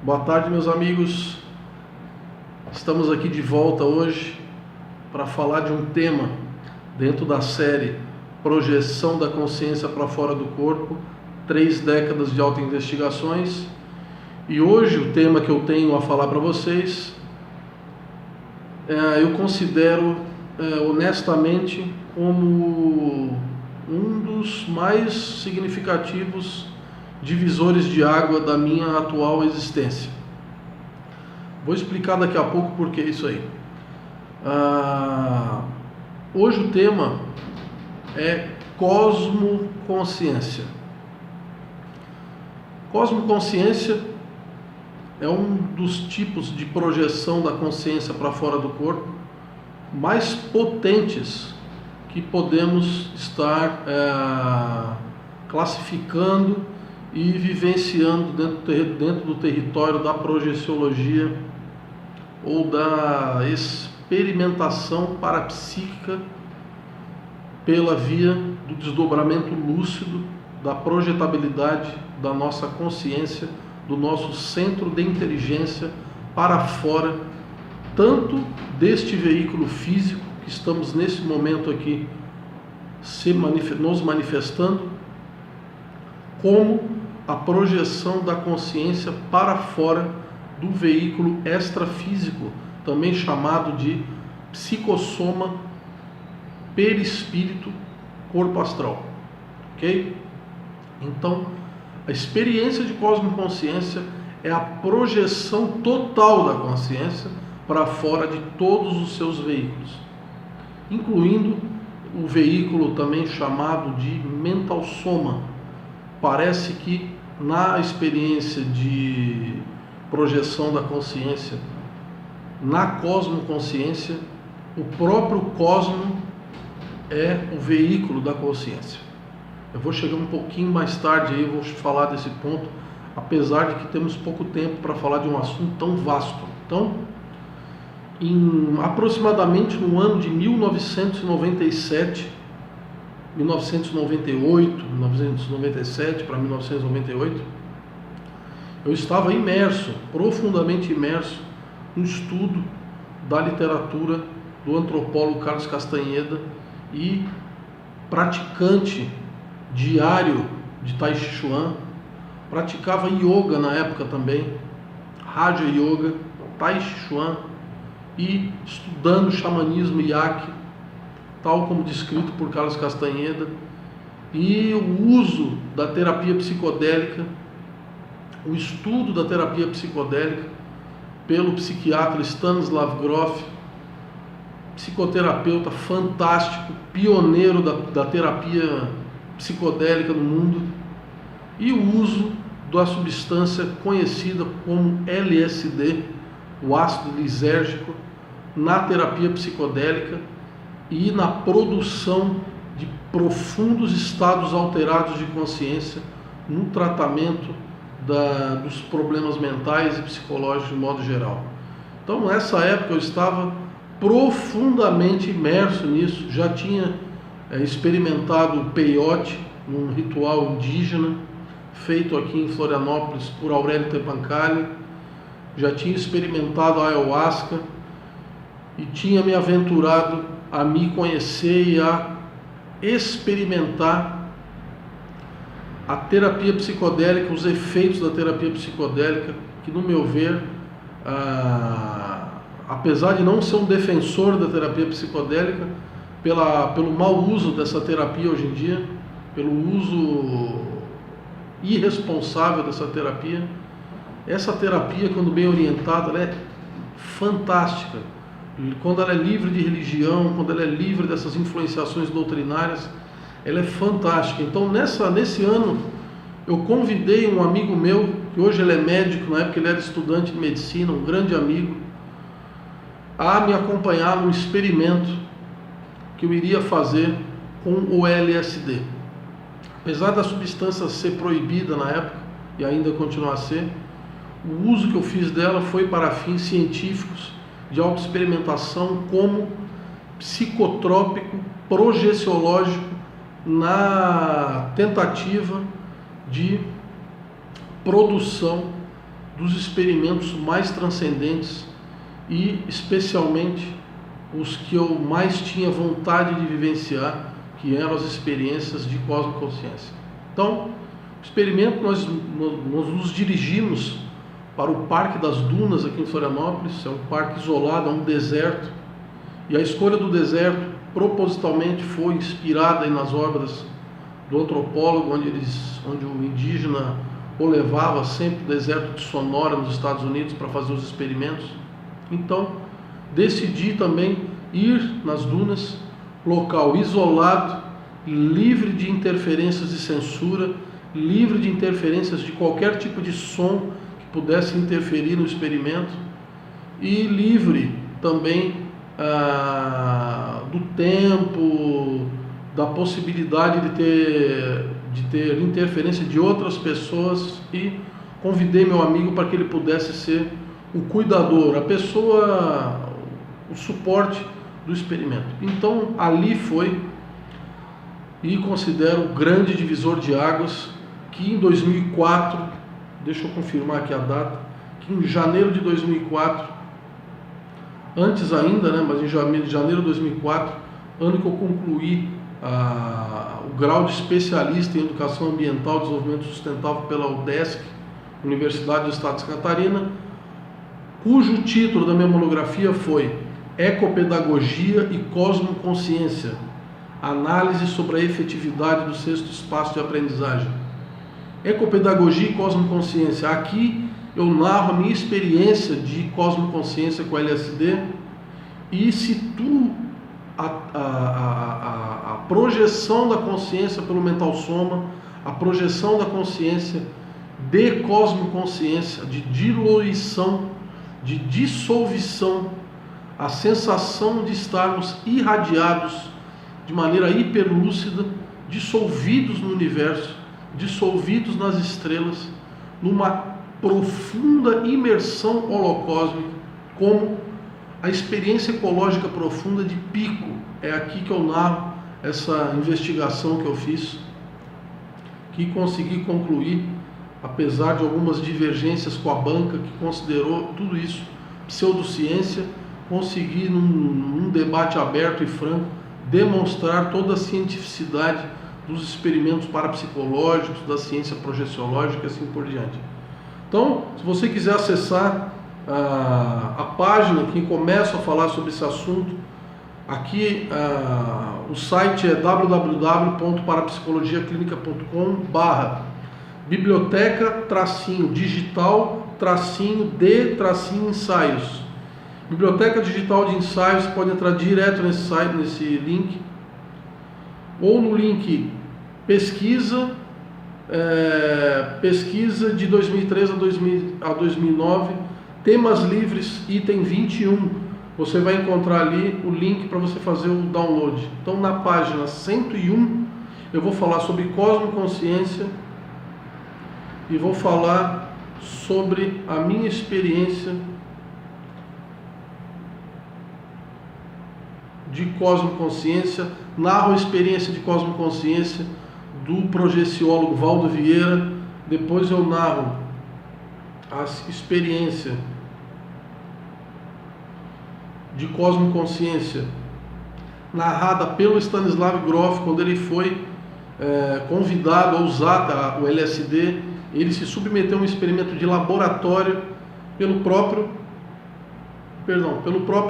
Boa tarde, meus amigos. Estamos aqui de volta hoje para falar de um tema dentro da série Projeção da Consciência para Fora do Corpo, 3 décadas de autoinvestigações. E hoje o tema que eu tenho a falar para vocês, eu considero honestamente como um dos mais significativos divisores de água da minha atual existência. Vou explicar daqui a pouco por que isso aí. Hoje o tema é cosmoconsciência. Cosmoconsciência é um dos tipos de projeção da consciência para fora do corpo mais potentes que podemos estar classificando e vivenciando dentro do território da projeciologia ou da experimentação parapsíquica pela via do desdobramento lúcido da projetabilidade da nossa consciência, do nosso centro de inteligência para fora, tanto deste veículo físico que estamos nesse momento aqui nos manifestando, como a projeção da consciência para fora do veículo extrafísico, também chamado de psicossoma, perispírito, corpo astral. Ok? Então, a experiência de cosmoconsciência é a projeção total da consciência para fora de todos os seus veículos, incluindo o veículo também chamado de mental soma. Parece que na experiência de projeção da consciência, na cosmoconsciência, o próprio cosmo é o veículo da consciência. Eu vou chegar um pouquinho mais tarde aí, eu vou falar desse ponto, apesar de que temos pouco tempo para falar de um assunto tão vasto. Então, aproximadamente no ano de 1997, 1998, 1997 para 1998, eu estava imerso, profundamente imerso, no estudo da literatura do antropólogo Carlos Castanheda e praticante diário de Tai Chi Chuan, praticava yoga na época também, Raja Yoga, Tai Chi Chuan, e estudando xamanismo Yaqui, tal como descrito por Carlos Castanheda, e o uso da terapia psicodélica, o estudo da terapia psicodélica pelo psiquiatra Stanislav Grof, psicoterapeuta fantástico, pioneiro da terapia psicodélica no mundo, e o uso da substância conhecida como LSD, o ácido lisérgico, na terapia psicodélica e na produção de profundos estados alterados de consciência no tratamento dos problemas mentais e psicológicos de modo geral. Então, nessa época eu estava profundamente imerso nisso, já tinha experimentado o peyote, num ritual indígena feito aqui em Florianópolis por Aurélio Tepancalli, já tinha experimentado a ayahuasca e tinha me aventurado a me conhecer e a experimentar a terapia psicodélica, os efeitos da terapia psicodélica, que no meu ver, apesar de não ser um defensor da terapia psicodélica, pelo mau uso dessa terapia hoje em dia, pelo uso irresponsável dessa terapia, essa terapia, quando bem orientada, ela é fantástica. Quando ela é livre de religião, quando ela é livre dessas influenciações doutrinárias, ela é fantástica. Então, nesse ano, eu convidei um amigo meu, que hoje ele é médico, na época ele era estudante de medicina, um grande amigo, a me acompanhar num experimento que eu iria fazer com o LSD. Apesar da substância ser proibida na época, e ainda continuar a ser, o uso que eu fiz dela foi para fins científicos, de autoexperimentação como psicotrópico, projeciológico, na tentativa de produção dos experimentos mais transcendentes e especialmente os que eu mais tinha vontade de vivenciar, que eram as experiências de cosmoconsciência. Então, o experimento, nós nos dirigimos para o Parque das Dunas aqui em Florianópolis. É um parque isolado, é um deserto, e a escolha do deserto propositalmente foi inspirada nas obras do antropólogo, onde o indígena o levava sempre para o deserto de Sonora, nos Estados Unidos, para fazer os experimentos. Então, decidi também ir nas dunas, local isolado, livre de interferências de censura, livre de interferências de qualquer tipo de som que pudesse interferir no experimento, e livre também do tempo, da possibilidade de ter interferência de outras pessoas, e convidei meu amigo para que ele pudesse ser o cuidador, a pessoa, o suporte do experimento. Então ali foi, e considero o grande divisor de águas, que em 2004, deixa eu confirmar aqui a data, que em janeiro de 2004, antes ainda, mas em janeiro de 2004, ano que eu concluí o grau de especialista em Educação Ambiental e Desenvolvimento Sustentável pela UDESC, Universidade do Estado de Santa Catarina, cujo título da minha monografia foi Ecopedagogia e Cosmoconsciência, análise sobre a efetividade do sexto espaço de aprendizagem. Ecopedagogia e Cosmoconsciência. Aqui eu narro a minha experiência de cosmoconsciência com LSD e situo a projeção da consciência pelo mental soma, a projeção da consciência de cosmoconsciência, de diluição, de dissolução, a sensação de estarmos irradiados de maneira hiperlúcida, dissolvidos no universo, dissolvidos nas estrelas, numa profunda imersão holocósmica, como a experiência ecológica profunda de Pico. É aqui que eu narro essa investigação que eu fiz, que consegui concluir, apesar de algumas divergências com a banca, que considerou tudo isso pseudociência, consegui, num debate aberto e franco, demonstrar toda a cientificidade dos experimentos parapsicológicos, da ciência projeciológica e assim por diante. Então, se você quiser acessar a página que começa a falar sobre esse assunto, aqui o site é www.parapsicologia-clinica.com/biblioteca-digital-de-ensaios. Biblioteca Digital de Ensaios, pode entrar direto nesse site, nesse link, ou no link pesquisa de 2003 a 2009, temas livres, item 21. Você vai encontrar ali o link para você fazer o download. Então, na página 101, eu vou falar sobre cosmoconsciência e vou falar sobre a minha experiência de cosmoconsciência, narro a experiência de cosmoconsciência do projeciólogo Valdo Vieira, depois eu narro a experiência de cosmoconsciência narrada pelo Stanislav Grof, quando ele foi convidado a usar o LSD. Ele se submeteu a um experimento de laboratório pelo próprio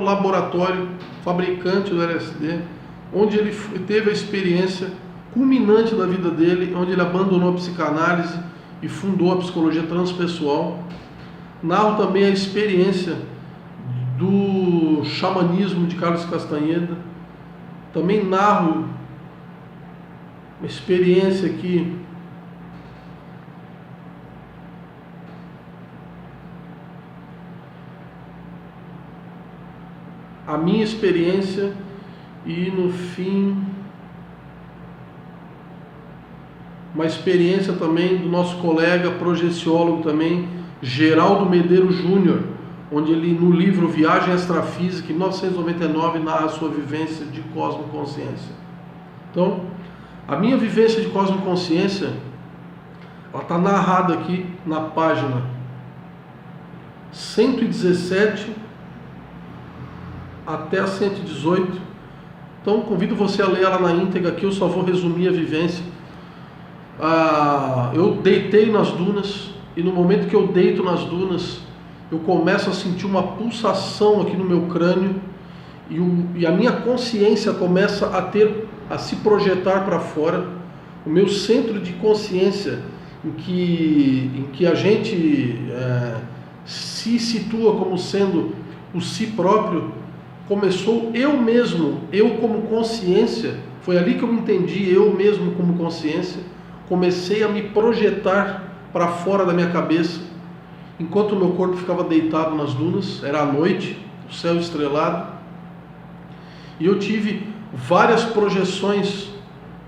laboratório fabricante do LSD, onde ele teve a experiência culminante da vida dele, onde ele abandonou a psicanálise e fundou a psicologia transpessoal. Narro também a experiência do xamanismo de Carlos Castaneda. Também narro uma experiência aqui a minha experiência, e no fim uma experiência também do nosso colega projeciólogo também, Geraldo Medeiros Júnior, onde ele, no livro Viagem Extrafísica, em 1999, narra a sua vivência de cosmoconsciência. Então, a minha vivência de cosmoconsciência, ela está narrada aqui na página 117 até a 118. Então convido você a ler ela na íntegra aqui, eu só vou resumir a vivência. Eu deitei nas dunas, e no momento que eu deito nas dunas, eu começo a sentir uma pulsação aqui no meu crânio, e a minha consciência começa a se projetar para fora. O meu centro de consciência, em que a gente se situa como sendo o si próprio, começou eu mesmo, eu como consciência, foi ali que eu me entendi, eu mesmo como consciência, comecei a me projetar para fora da minha cabeça, enquanto o meu corpo ficava deitado nas dunas. Era a noite, o céu estrelado, e eu tive várias projeções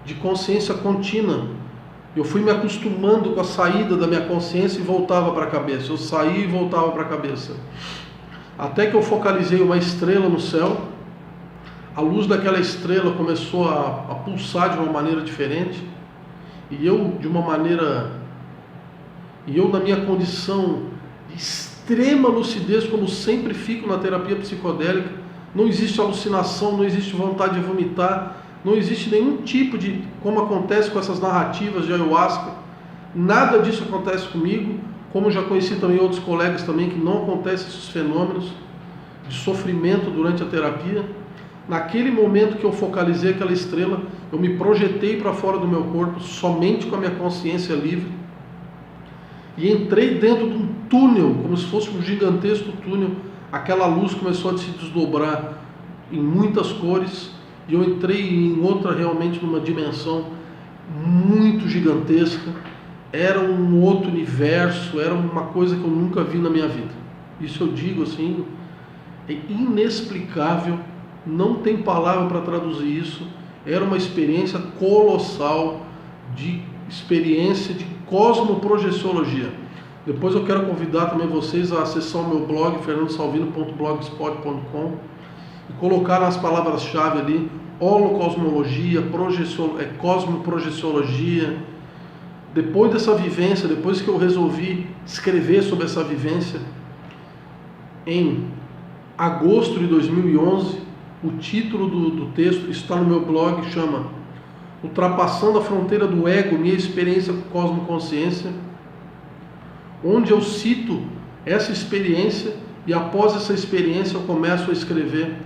de consciência contínua. Eu fui me acostumando com a saída da minha consciência e voltava para a cabeça. Eu saía e voltava para a cabeça. Até que eu focalizei uma estrela no céu. A luz daquela estrela começou a pulsar de uma maneira diferente. E eu na minha condição de extrema lucidez, como sempre fico na terapia psicodélica, não existe alucinação, não existe vontade de vomitar, não existe nenhum tipo de, como acontece com essas narrativas de ayahuasca, nada disso acontece comigo, como já conheci também outros colegas também que não acontecem esses fenômenos de sofrimento durante a terapia. Naquele momento que eu focalizei aquela estrela, eu me projetei para fora do meu corpo, somente com a minha consciência livre, e entrei dentro de um túnel, como se fosse um gigantesco túnel. Aquela luz começou a se desdobrar em muitas cores, e eu entrei em outra, realmente numa dimensão muito gigantesca. Era um outro universo, era uma coisa que eu nunca vi na minha vida. Isso eu digo assim, é inexplicável, não tem palavra para traduzir isso. Era uma experiência colossal, de experiência de cosmoprojeciologia. Depois eu quero convidar também vocês a acessar o meu blog, fernandosalvino.blogspot.com, e colocar nas palavras-chave ali, holocosmologia, cosmoprojeciologia. Depois dessa vivência, depois que eu resolvi escrever sobre essa vivência, em agosto de 2011, o título do texto está no meu blog, chama Ultrapassando a Fronteira do Ego, Minha Experiência com Cosmoconsciência, onde eu cito essa experiência, e após essa experiência eu começo a escrever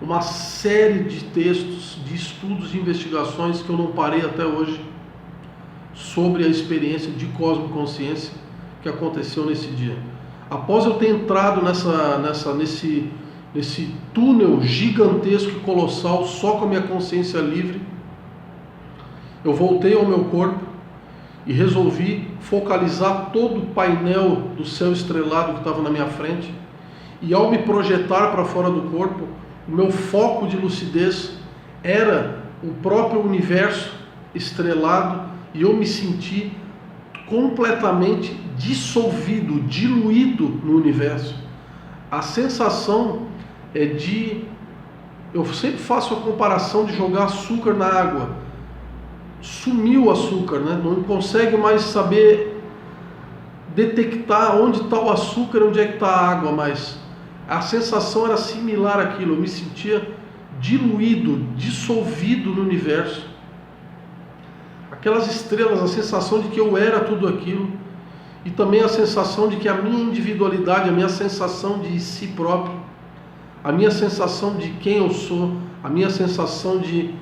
uma série de textos, de estudos e investigações que eu não parei até hoje, sobre a experiência de cosmoconsciência que aconteceu nesse dia. Após eu ter entrado nesse túnel gigantesco e colossal, só com a minha consciência livre, eu voltei ao meu corpo e resolvi focalizar todo o painel do céu estrelado que estava na minha frente, e ao me projetar para fora do corpo, o meu foco de lucidez era o próprio universo estrelado, e eu me senti completamente dissolvido, diluído no universo. A sensação é de... Eu sempre faço a comparação de jogar açúcar na água. Sumiu o açúcar, né? Não consegue mais saber detectar onde está o açúcar, onde é que está a água, mas a sensação era similar àquilo. Eu me sentia diluído, dissolvido no universo. Aquelas estrelas, a sensação de que eu era tudo aquilo, e também a sensação de que a minha individualidade, a minha sensação de si próprio, a minha sensação de quem eu sou, a minha sensação de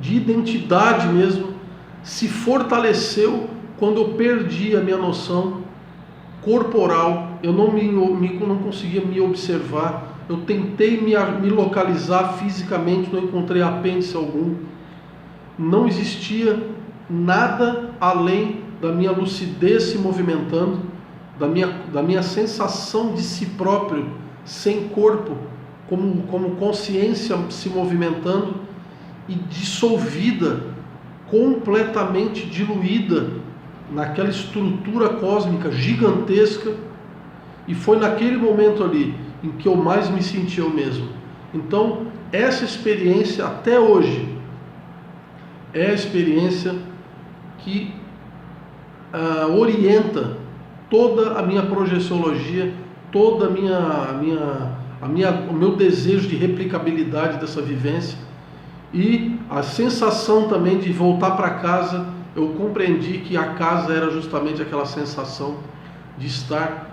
identidade mesmo, se fortaleceu quando eu perdi a minha noção corporal. Eu não conseguia me observar. Eu tentei me localizar fisicamente, não encontrei apêndice algum. Não existia nada além da minha lucidez se movimentando, da minha sensação de si próprio, sem corpo, como consciência se movimentando, e dissolvida, completamente diluída naquela estrutura cósmica gigantesca. E foi naquele momento ali em que eu mais me senti eu mesmo. Então, essa experiência até hoje é a experiência que orienta toda a minha projeciologia, toda o meu desejo de replicabilidade dessa vivência, e a sensação também de voltar para casa. Eu compreendi que a casa era justamente aquela sensação de estar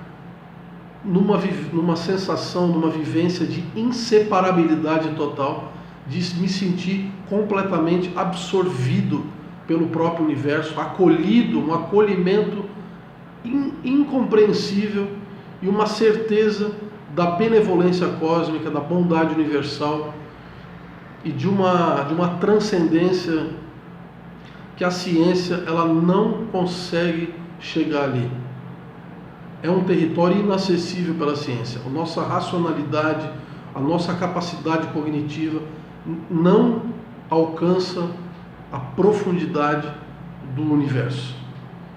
numa sensação, numa vivência de inseparabilidade total, de me sentir completamente absorvido pelo próprio universo, acolhido, um acolhimento incompreensível e uma certeza da benevolência cósmica, da bondade universal e de uma transcendência que a ciência ela não consegue chegar ali. É um território inacessível pela ciência. A nossa racionalidade, a nossa capacidade cognitiva não alcança a profundidade do universo.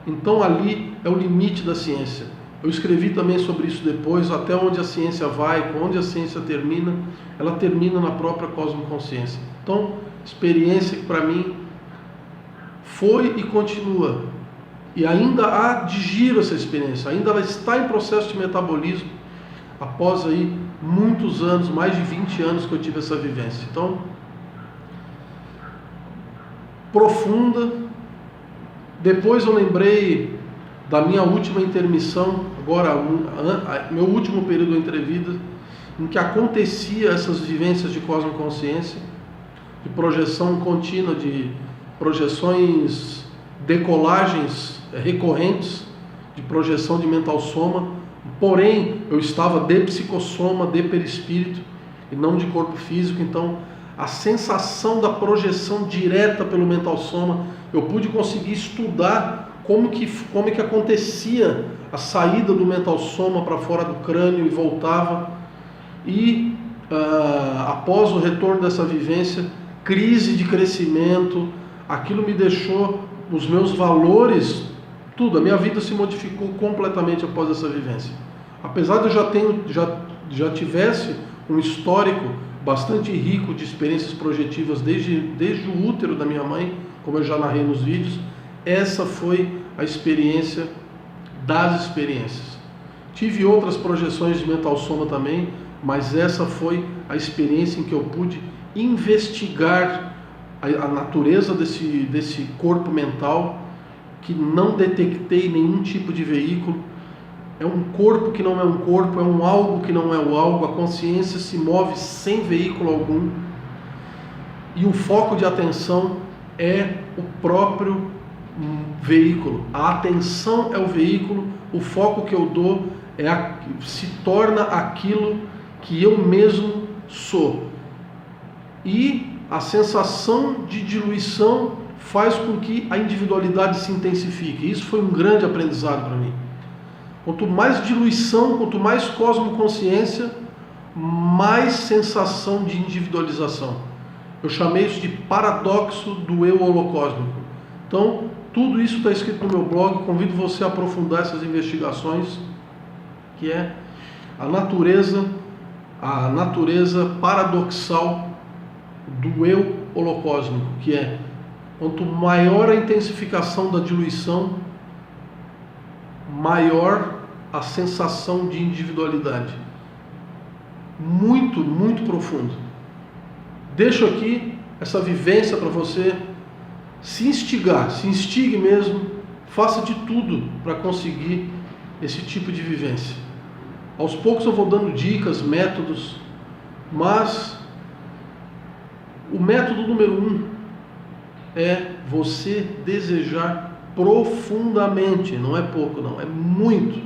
Então ali é o limite da ciência. Eu escrevi também sobre isso depois, até onde a ciência vai, onde a ciência termina, ela termina na própria cosmoconsciência. Então, experiência que para mim foi e continua, e ainda há de giro essa experiência, ainda ela está em processo de metabolismo, após aí muitos anos, mais de 20 anos que eu tive essa vivência. Então, profunda. Depois eu lembrei da minha última intermissão, agora meu último período entre vidas, em que acontecia essas vivências de cosmoconsciência, de projeção contínua, de projeções, decolagens recorrentes, de projeção de mental soma. Porém, eu estava de psicossoma, de perispírito, e não de corpo físico. Então, a sensação da projeção direta pelo mental soma, eu pude conseguir estudar como que acontecia a saída do mental soma para fora do crânio e voltava. E após o retorno dessa vivência, crise de crescimento, aquilo me deixou, os meus valores, tudo, a minha vida se modificou completamente após essa vivência. Apesar de eu já tivesse um histórico bastante rico de experiências projetivas desde o útero da minha mãe, como eu já narrei nos vídeos, essa foi a experiência das experiências. Tive outras projeções de mental soma também, mas essa foi a experiência em que eu pude investigar a natureza desse corpo mental, que não detectei nenhum tipo de veículo. É um corpo que não é um corpo, é um algo que não é o algo. A consciência se move sem veículo algum, e o foco de atenção é o próprio veículo. A atenção é o veículo, o foco que eu dou se torna aquilo que eu mesmo sou. E a sensação de diluição faz com que a individualidade se intensifique. Isso foi um grande aprendizado para mim. Quanto mais diluição, quanto mais cosmoconsciência, mais sensação de individualização. Eu chamei isso de paradoxo do eu holocósmico. Então, tudo isso está escrito no meu blog. Convido você a aprofundar essas investigações, que é a natureza paradoxal do eu holocósmico, que é: quanto maior a intensificação da diluição, maior a sensação de individualidade. Muito, muito profundo. Deixo aqui essa vivência para você se instigar, se instigue mesmo, faça de tudo para conseguir esse tipo de vivência. Aos poucos eu vou dando dicas, métodos, mas o método número 1 é você desejar profundamente, não é pouco não, é muito,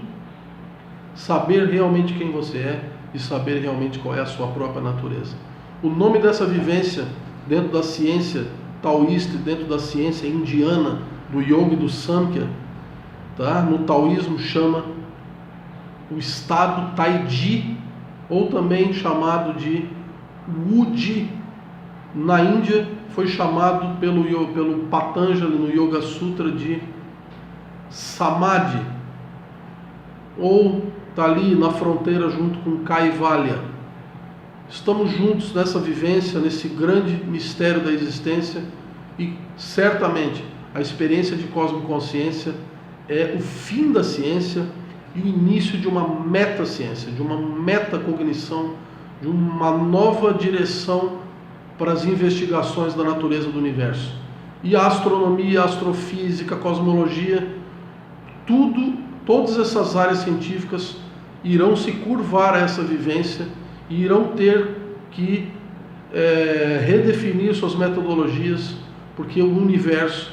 saber realmente quem você é e saber realmente qual é a sua própria natureza. O nome dessa vivência, dentro da ciência taoísta, dentro da ciência indiana, do yoga e do samkhya, tá? No taoísmo chama o estado Taiji, ou também chamado de Wudi. Na Índia foi chamado pelo Patanjali no Yoga Sutra de Samadhi, ou está ali na fronteira junto com Kaivalya. Estamos juntos nessa vivência, nesse grande mistério da existência, e certamente a experiência de cosmoconsciência é o fim da ciência e o início de uma metaciência, de uma metacognição, de uma nova direção para as investigações da natureza do universo. E a astronomia, a astrofísica, a cosmologia, todas essas áreas científicas irão se curvar a essa vivência e irão ter que redefinir suas metodologias, porque o universo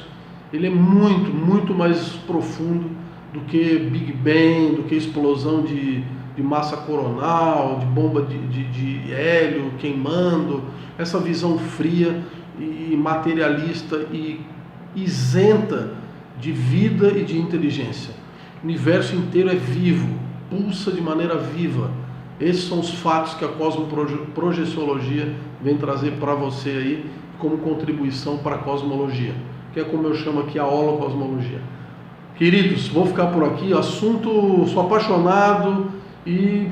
ele é muito, muito mais profundo do que Big Bang, do que explosão de massa coronal, de bomba de hélio queimando, essa visão fria e materialista e isenta de vida e de inteligência. O universo inteiro é vivo, pulsa de maneira viva. Esses são os fatos que a cosmoprojeciologia vem trazer para você aí como contribuição para a cosmologia, que é como eu chamo aqui a holocosmologia. Queridos, vou ficar por aqui, assunto, sou apaixonado e